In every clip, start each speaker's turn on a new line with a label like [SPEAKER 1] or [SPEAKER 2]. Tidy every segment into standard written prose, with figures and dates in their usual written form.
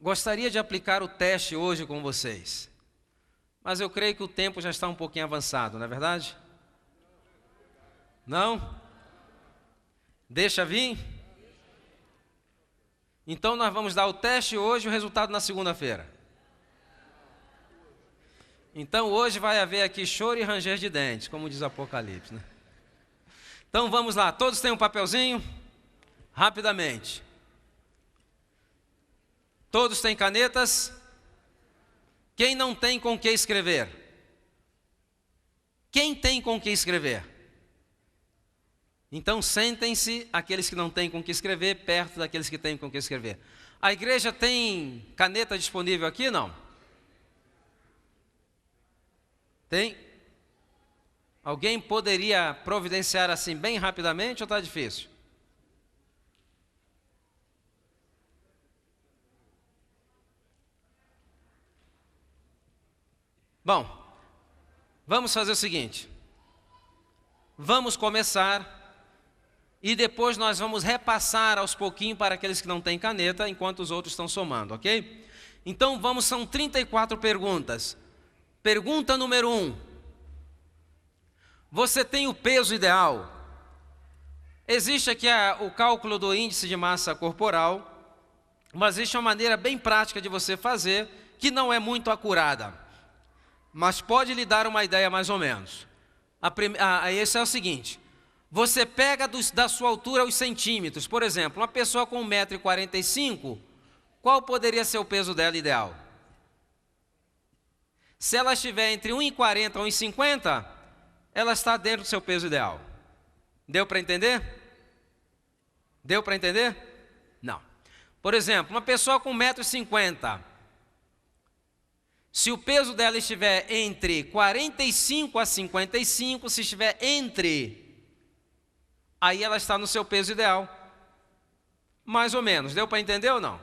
[SPEAKER 1] gostaria de aplicar o teste hoje com vocês, mas eu creio que o tempo já está um pouquinho avançado, não é verdade? Não? Deixa vir? Então nós vamos dar o teste hoje e o resultado na segunda-feira. Então hoje vai haver aqui choro e ranger de dentes, como diz o Apocalipse, né? Então vamos lá, todos têm um papelzinho? Rapidamente. Todos têm canetas? Quem não tem com que escrever? Quem tem com que escrever? Então sentem-se aqueles que não têm com que escrever, perto daqueles que têm com que escrever. A igreja tem caneta disponível aqui, não? Tem? Alguém poderia providenciar assim bem rapidamente ou está difícil? Bom, vamos fazer o seguinte. Vamos começar e depois nós vamos repassar aos pouquinhos para aqueles que não têm caneta, enquanto os outros estão somando, ok? Então vamos, são 34 perguntas. Pergunta número 1. Você tem o peso ideal? Existe aqui o cálculo do índice de massa corporal, mas existe uma maneira bem prática de você fazer, que não é muito acurada, mas pode lhe dar uma ideia mais ou menos. Esse é o seguinte: você pega da sua altura os centímetros. Por exemplo, uma pessoa com 1,45 m, qual poderia ser o peso dela ideal? Se ela estiver entre 1,40 m e 1,50 m, ela está dentro do seu peso ideal. Deu para entender? Deu para entender? Não. Por exemplo, uma pessoa com 1,50 m, se o peso dela estiver entre 45 a 55, se estiver entre, aí ela está no seu peso ideal. Mais ou menos. Deu para entender ou não?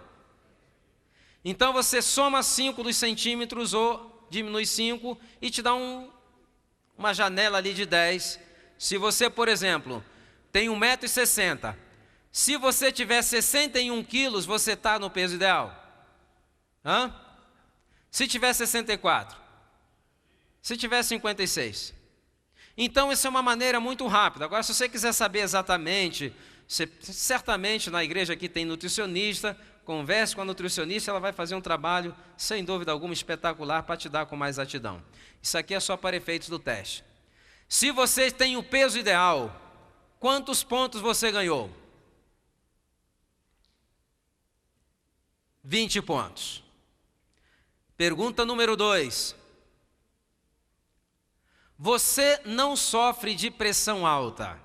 [SPEAKER 1] Então você soma 5 dos centímetros ou diminui 5 e te dá uma janela ali de 10. Se você, por exemplo, tem 1,60 m, se você tiver 61 quilos, você está no peso ideal? Hã? Se tiver 64? Se tiver 56? Então, essa é uma maneira muito rápida. Agora, se você quiser saber exatamente, certamente na igreja aqui tem nutricionista, converse com a nutricionista, ela vai fazer um trabalho, sem dúvida alguma, espetacular para te dar com mais exatidão. Isso aqui é só para efeitos do teste. Se você tem o peso ideal, quantos pontos você ganhou? 20 pontos. Pergunta número 2. Você não sofre de pressão alta.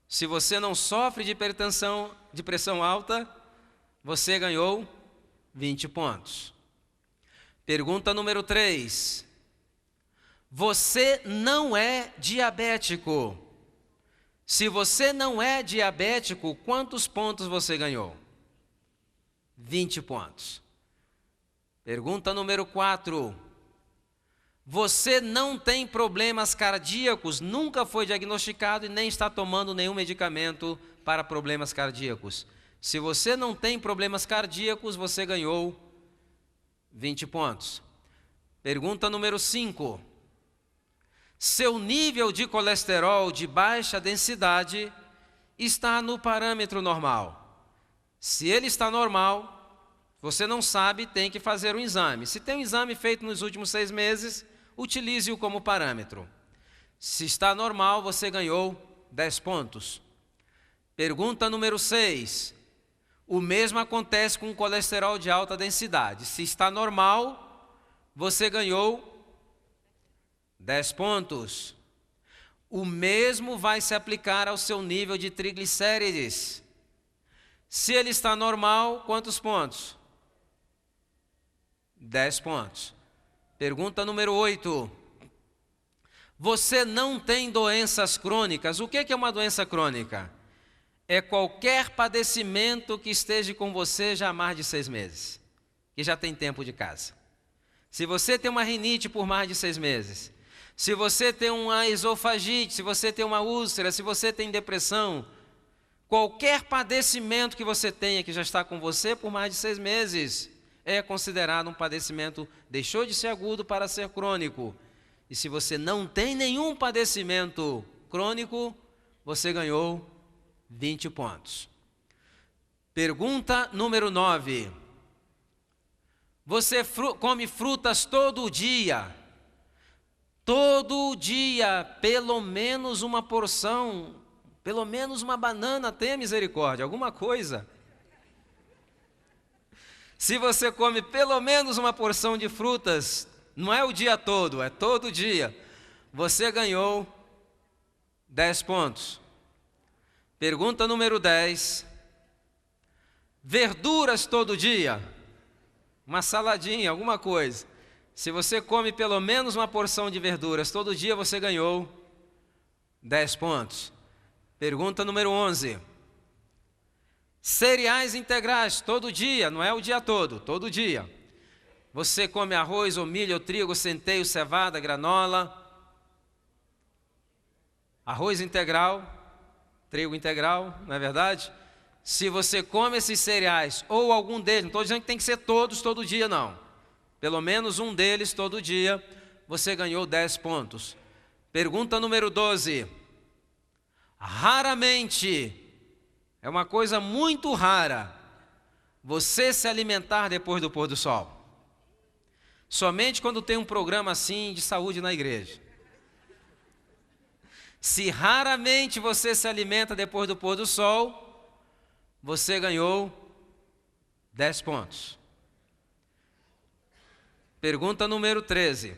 [SPEAKER 1] Se você não sofre de pressão alta, você ganhou 20 pontos. Pergunta número 3. Você não é diabético. Se você não é diabético, quantos pontos você ganhou? 20 pontos. Pergunta número 4. Você não tem problemas cardíacos, nunca foi diagnosticado e nem está tomando nenhum medicamento para problemas cardíacos. Se você não tem problemas cardíacos, você ganhou 20 pontos. Pergunta número 5. Seu nível de colesterol de baixa densidade está no parâmetro normal. Se ele está normal, você não sabe, tem que fazer um exame. Se tem um exame feito nos últimos 6 meses, utilize-o como parâmetro. Se está normal, você ganhou 10 pontos. Pergunta número 6. O mesmo acontece com o colesterol de alta densidade. Se está normal, você ganhou 10 pontos. O mesmo vai se aplicar ao seu nível de triglicérides. Se ele está normal, quantos pontos? 10 pontos. Pergunta número 8. Você não tem doenças crônicas. O que é uma doença crônica? É qualquer padecimento que esteja com você já há mais de 6 meses, que já tem tempo de casa. Se você tem uma rinite por mais de 6 meses, se você tem uma esofagite, se você tem uma úlcera, se você tem depressão, qualquer padecimento que você tenha que já está com você por mais de 6 meses, é considerado um padecimento, deixou de ser agudo para ser crônico. E se você não tem nenhum padecimento crônico, você ganhou 20 pontos. Pergunta número 9. Você come frutas todo dia? Todo dia, pelo menos uma porção, pelo menos uma banana, tenha misericórdia, alguma coisa. Se você come pelo menos uma porção de frutas, não é o dia todo, é todo dia, você ganhou 10 pontos. Pergunta número 10. Verduras todo dia? Uma saladinha, alguma coisa. Se você come pelo menos uma porção de verduras todo dia, você ganhou 10 pontos. Pergunta número 11. Cereais integrais todo dia, não é o dia todo, todo dia. Você come arroz, ou milho, ou trigo, centeio, cevada, granola. Arroz integral, trigo integral, não é verdade? Se você come esses cereais, ou algum deles, não estou dizendo que tem que ser todos todo dia, não. Pelo menos um deles todo dia, você ganhou 10 pontos. Pergunta número 12. Raramente, é uma coisa muito rara, você se alimentar depois do pôr do sol. Somente quando tem um programa assim de saúde na igreja. Se raramente você se alimenta depois do pôr do sol, você ganhou 10 pontos. Pergunta número 13.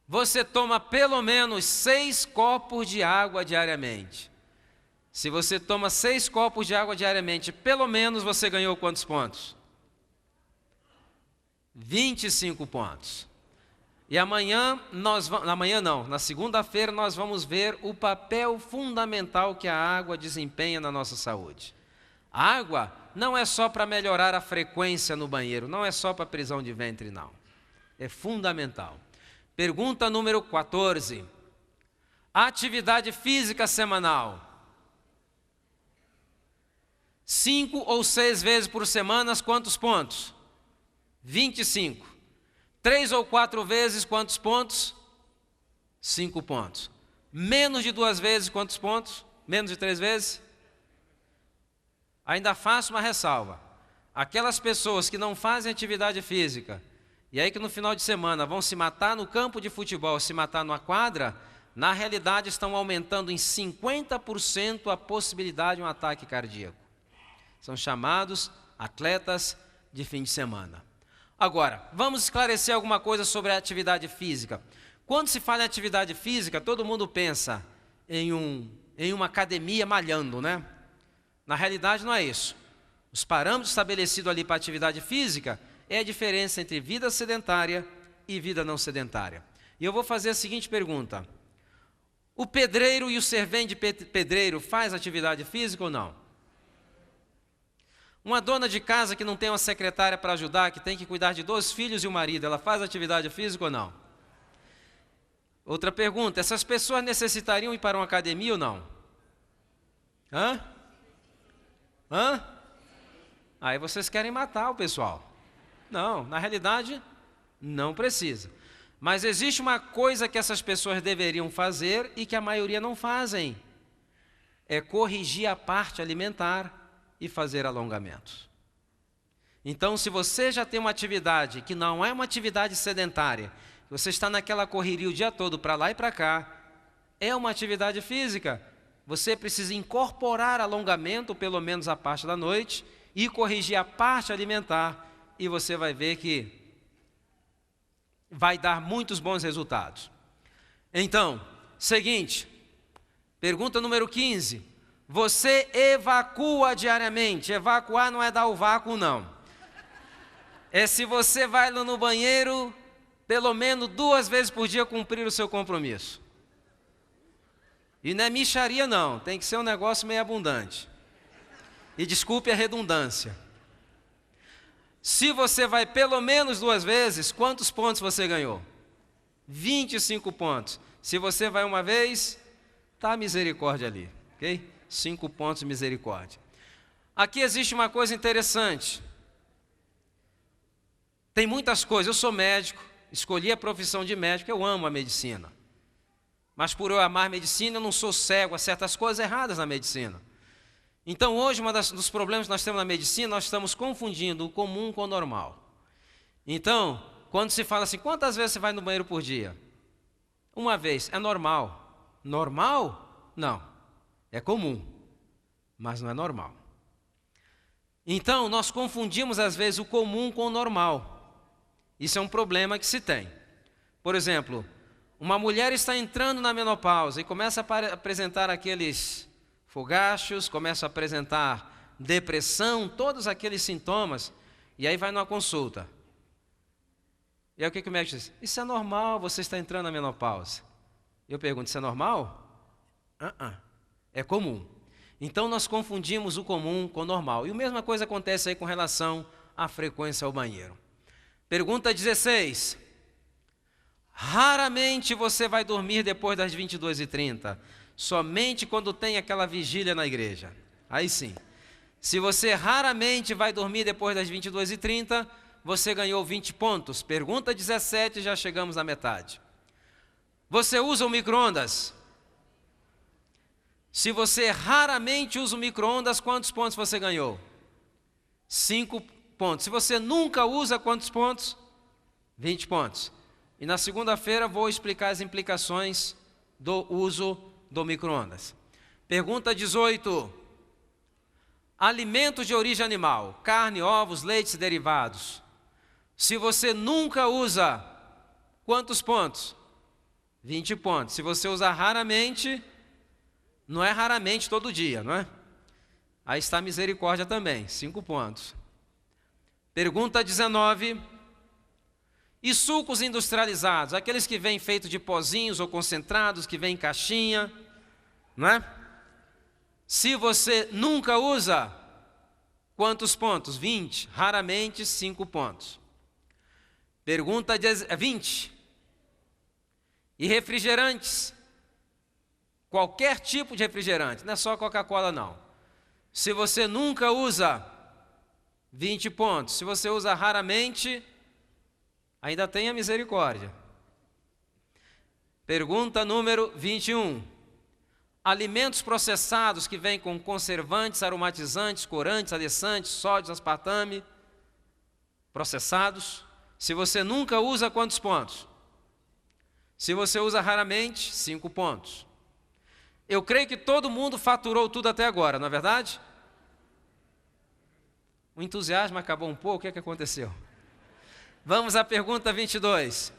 [SPEAKER 1] Você toma pelo menos 6 copos de água diariamente. Se você toma 6 copos de água diariamente, pelo menos você ganhou quantos pontos? 25 pontos. E amanhã na segunda-feira nós vamos ver o papel fundamental que a água desempenha na nossa saúde. A água não é só para melhorar a frequência no banheiro, não é só para prisão de ventre, não. É fundamental. Pergunta número 14. Atividade física semanal. 5 ou 6 vezes por semana, quantos pontos? 25. 3 ou 4 vezes, quantos pontos? 5 pontos. Menos de 2 vezes, quantos pontos? Menos de 3 vezes? Ainda faço uma ressalva. Aquelas pessoas que não fazem atividade física, e aí que no final de semana vão se matar no campo de futebol, se matar numa quadra, na realidade estão aumentando em 50% a possibilidade de um ataque cardíaco. São chamados atletas de fim de semana. Agora, vamos esclarecer alguma coisa sobre a atividade física. Quando se fala em atividade física, todo mundo pensa em uma academia malhando, né? Na realidade não é isso. Os parâmetros estabelecidos ali para a atividade física é a diferença entre vida sedentária e vida não sedentária. E eu vou fazer a seguinte pergunta. O pedreiro e o servente de pedreiro faz atividade física ou não? Uma dona de casa que não tem uma secretária para ajudar, que tem que cuidar de 2 filhos e um marido, ela faz atividade física ou não? Outra pergunta, essas pessoas necessitariam ir para uma academia ou não? Hã? Aí vocês querem matar o pessoal. Não, na realidade, não precisa. Mas existe uma coisa que essas pessoas deveriam fazer e que a maioria não fazem. É corrigir a parte alimentar e fazer alongamentos. Então, se você já tem uma atividade que não é uma atividade sedentária, você está naquela correria o dia todo para lá e para cá, é uma atividade física, você precisa incorporar alongamento, pelo menos a parte da noite, e corrigir a parte alimentar, e você vai ver que vai dar muitos bons resultados. Então, seguinte, pergunta número 15. Você evacua diariamente? Evacuar não é dar o vácuo, não. É se você vai no banheiro, pelo menos 2 vezes por dia cumprir o seu compromisso. E não é mixaria, não. Tem que ser um negócio meio abundante. E desculpe a redundância. Se você vai pelo menos 2 vezes, quantos pontos você ganhou? 25 pontos. Se você vai uma vez, está a misericórdia ali, ok? 5 pontos de misericórdia. Aqui existe uma coisa interessante. Tem muitas coisas, eu sou médico, escolhi a profissão de médico, eu amo a medicina. Mas por eu amar a medicina, eu não sou cego a certas coisas erradas na medicina. Então hoje, dos problemas que nós temos na medicina, nós estamos confundindo o comum com o normal. Então, quando se fala assim, quantas vezes você vai no banheiro por dia? Uma vez, é normal. Normal? Não, é comum, mas não é normal. Então, nós confundimos às vezes o comum com o normal. Isso é um problema que se tem. Por exemplo, uma mulher está entrando na menopausa e começa a apresentar aqueles fogachos, começa a apresentar depressão, todos aqueles sintomas, e aí vai numa consulta. E aí o que o médico diz? Isso é normal, você está entrando na menopausa. Eu pergunto, isso é normal? É comum. Então nós confundimos o comum com o normal. E a mesma coisa acontece aí com relação à frequência ao banheiro. Pergunta 16. Raramente você vai dormir depois das 22h30, somente quando tem aquela vigília na igreja. Aí sim. Se você raramente vai dormir depois das 22h30, você ganhou 20 pontos. Pergunta 17, já chegamos na metade. Você usa o micro-ondas? Se você raramente usa o micro-ondas, quantos pontos você ganhou? 5 pontos. Se você nunca usa, quantos pontos? 20 pontos. E na segunda-feira vou explicar as implicações do uso do micro-ondas. Pergunta 18. Alimentos de origem animal, carne, ovos, leites e derivados. Se você nunca usa, quantos pontos? 20 pontos. Se você usar raramente, não é raramente todo dia, não é? Aí está a misericórdia também, 5 pontos. Pergunta 19. E sucos industrializados, aqueles que vêm feitos de pozinhos ou concentrados, que vêm em caixinha, não é? Se você nunca usa, quantos pontos? 20. Raramente, 5 pontos. Pergunta 20. E refrigerantes? Qualquer tipo de refrigerante, não é só Coca-Cola não. Se você nunca usa, 20 pontos. Se você usa raramente, ainda tem a misericórdia. Pergunta número 21. Alimentos processados que vêm com conservantes, aromatizantes, corantes, adoçantes, sódio, aspartame, processados. Se você nunca usa, quantos pontos? Se você usa raramente, 5 pontos. Eu creio que todo mundo faturou tudo até agora, não é verdade? O entusiasmo acabou um pouco, o que aconteceu? Vamos à pergunta 22.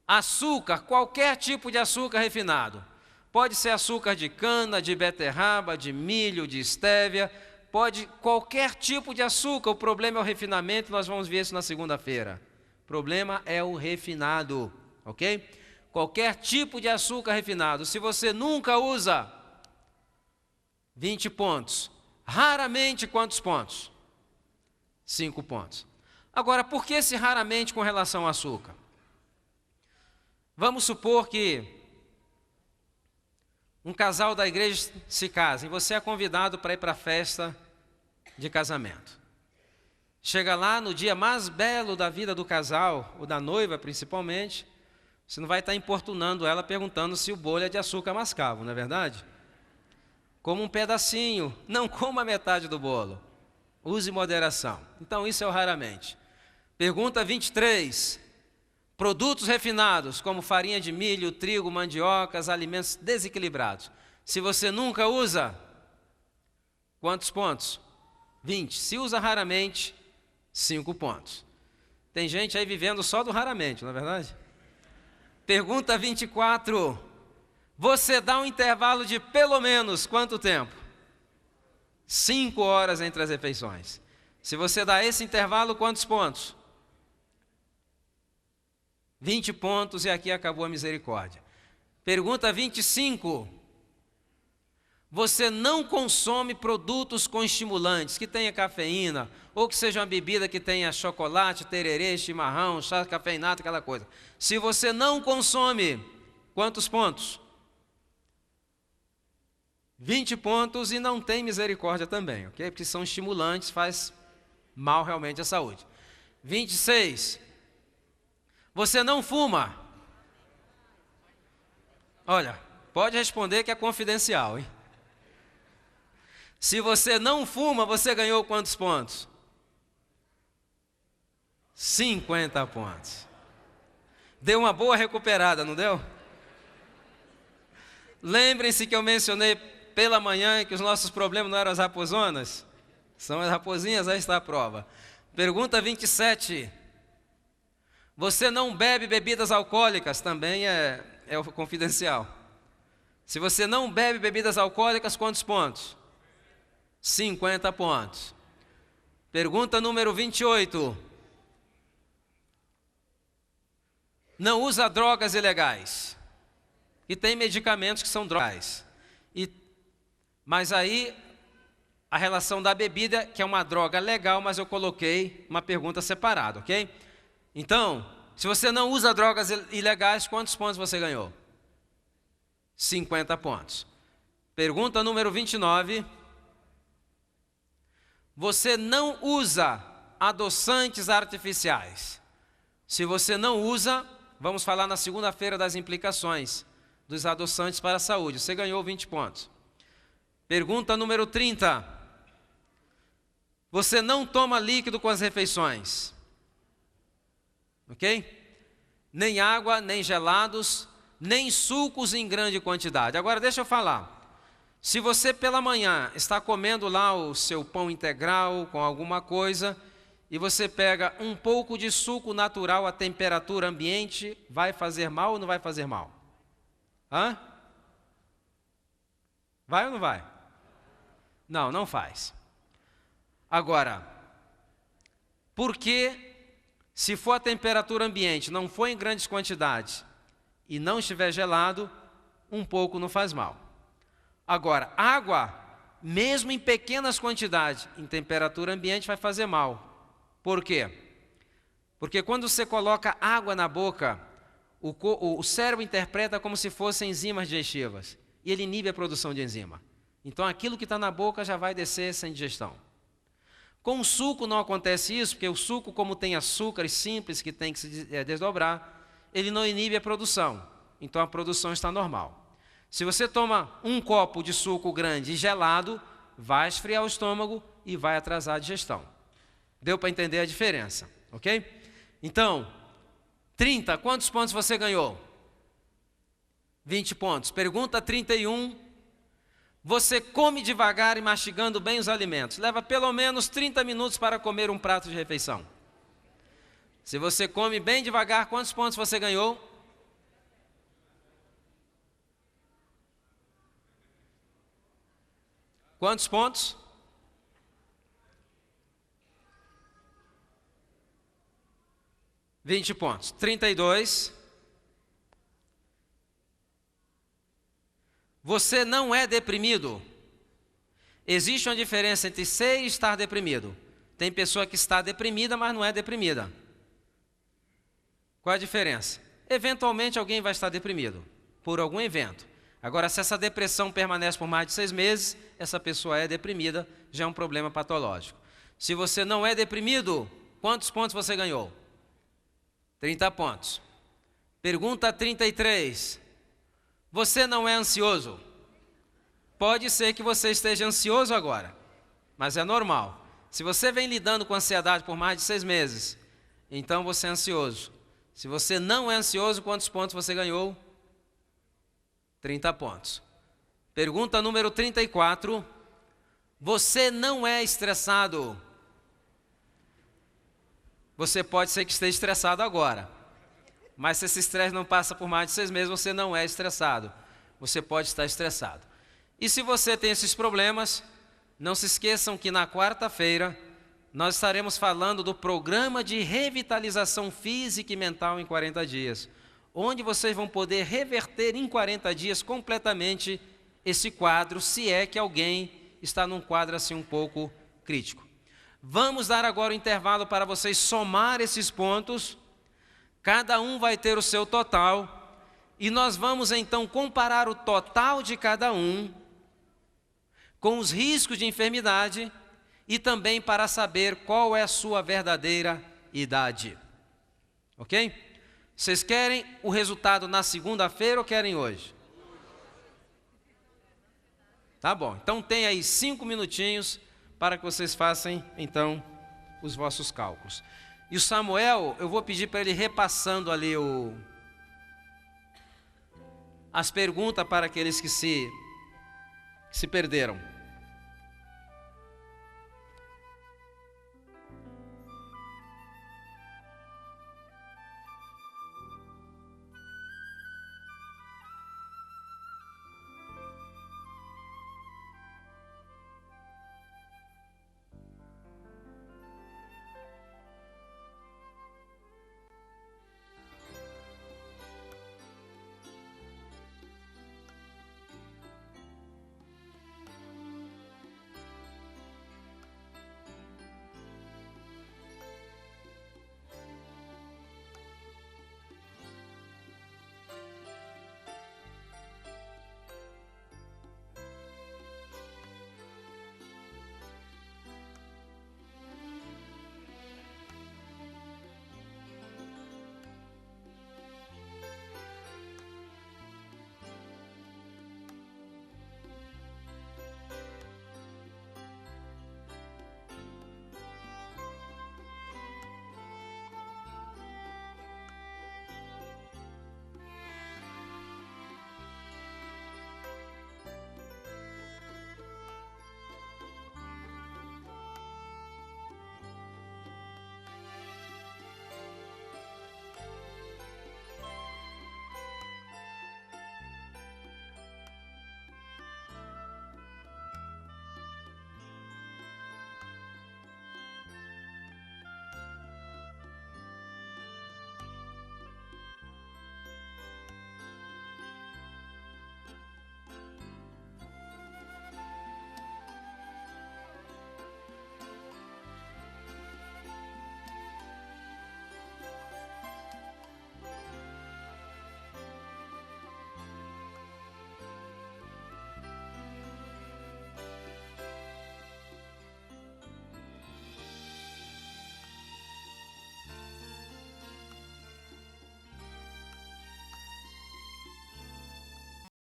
[SPEAKER 1] Açúcar, qualquer tipo de açúcar refinado. Pode ser açúcar de cana, de beterraba, de milho, de estévia. Pode qualquer tipo de açúcar. O problema é o refinamento, nós vamos ver isso na segunda-feira. O problema é o refinado, ok? Qualquer tipo de açúcar refinado. Se você nunca usa, 20 pontos. Raramente, quantos pontos? 5 pontos. Agora, por que esse raramente com relação ao açúcar? Vamos supor que um casal da igreja se casa e você é convidado para ir para a festa de casamento. Chega lá no dia mais belo da vida do casal, ou da noiva principalmente, você não vai estar importunando ela perguntando se o bolo é de açúcar mascavo, não é verdade? Coma um pedacinho, não coma metade do bolo. Use moderação. Então isso é o raramente. Pergunta 23. Produtos refinados, como farinha de milho, trigo, mandiocas, alimentos desequilibrados. Se você nunca usa, quantos pontos? 20. Se usa raramente, 5 pontos. Tem gente aí vivendo só do raramente, não é verdade? Pergunta 24. Você dá um intervalo de pelo menos quanto tempo? 5 horas entre as refeições. Se você dá esse intervalo, quantos pontos? 20 pontos e aqui acabou a misericórdia. Pergunta 25. Você não consome produtos com estimulantes, que tenha cafeína, ou que seja uma bebida que tenha chocolate, tererê, chimarrão, chá cafeinado, aquela coisa. Se você não consome, quantos pontos? 20 pontos e não tem misericórdia também, ok? Porque são estimulantes, faz mal realmente à saúde. 26. Você não fuma? Olha, pode responder que é confidencial, hein? Se você não fuma, você ganhou quantos pontos? 50 pontos. Deu uma boa recuperada, não deu? Lembrem-se que eu mencionei pela manhã que os nossos problemas não eram as raposonas? São as raposinhas, aí está a prova. Pergunta 27. Você não bebe bebidas alcoólicas? Também é confidencial. Se você não bebe bebidas alcoólicas, quantos pontos? 50 pontos. Pergunta número 28. Não usa drogas ilegais. E tem medicamentos que são drogas. Mas aí, a relação da bebida, que é uma droga legal, mas eu coloquei uma pergunta separada, ok? Então, se você não usa drogas ilegais, quantos pontos você ganhou? 50 pontos. Pergunta número 29. Você não usa adoçantes artificiais. Se você não usa, vamos falar na segunda-feira das implicações dos adoçantes para a saúde. Você ganhou 20 pontos. Pergunta número 30. Você não toma líquido com as refeições. Ok? Nem água, nem gelados, nem sucos em grande quantidade. Agora deixa eu falar. Se você pela manhã está comendo lá o seu pão integral com alguma coisa e você pega um pouco de suco natural à temperatura ambiente, vai fazer mal ou não vai fazer mal? Hã? Vai ou não vai? Não, não faz. Agora, porque se for a temperatura ambiente, não for em grandes quantidades e não estiver gelado, um pouco não faz mal. Agora, água, mesmo em pequenas quantidades, em temperatura ambiente, vai fazer mal. Por quê? Porque quando você coloca água na boca, o cérebro interpreta como se fossem enzimas digestivas. E ele inibe a produção de enzima. Então, aquilo que está na boca já vai descer sem digestão. Com o suco não acontece isso, porque o suco, como tem açúcares simples que tem que se desdobrar, ele não inibe a produção. Então, a produção está normal. Se você toma um copo de suco grande e gelado, vai esfriar o estômago e vai atrasar a digestão. Deu para entender a diferença, ok? Então, 30, quantos pontos você ganhou? 20 pontos. Pergunta 31. Você come devagar e mastigando bem os alimentos. Leva pelo menos 30 minutos para comer um prato de refeição. Se você come bem devagar, quantos pontos você ganhou? Quantos pontos? $20 pontos. 32. Você não é deprimido. Existe uma diferença entre ser e estar deprimido. Tem pessoa que está deprimida, mas não é deprimida. Qual a diferença? Eventualmente alguém vai estar deprimido, por algum evento. Agora, se essa depressão permanece por mais de 6 meses, essa pessoa é deprimida, já é um problema patológico. Se você não é deprimido, quantos pontos você ganhou? 30 pontos. Pergunta 33. Você não é ansioso? Pode ser que você esteja ansioso agora, mas é normal. Se você vem lidando com ansiedade por mais de 6 meses, então você é ansioso. Se você não é ansioso, quantos pontos você ganhou? 30 pontos. Pergunta número 34. Você não é estressado? Você pode ser que esteja estressado agora, mas se esse estresse não passa por mais de 6 meses, você não é estressado. Você pode estar estressado. E se você tem esses problemas, não se esqueçam que na quarta-feira nós estaremos falando do programa de revitalização física e mental em 40 dias, onde vocês vão poder reverter em 40 dias completamente esse quadro, se é que alguém está num quadro assim um pouco crítico. Vamos dar agora o intervalo para vocês somar esses pontos. Cada um vai ter o seu total e nós vamos então comparar o total de cada um com os riscos de enfermidade e também para saber qual é a sua verdadeira idade. Ok? Vocês querem o resultado na segunda-feira ou querem hoje? Tá bom, então tem aí 5 minutinhos para que vocês façam, então, os vossos cálculos. E o Samuel, eu vou pedir para ele repassando ali as perguntas para aqueles que se perderam.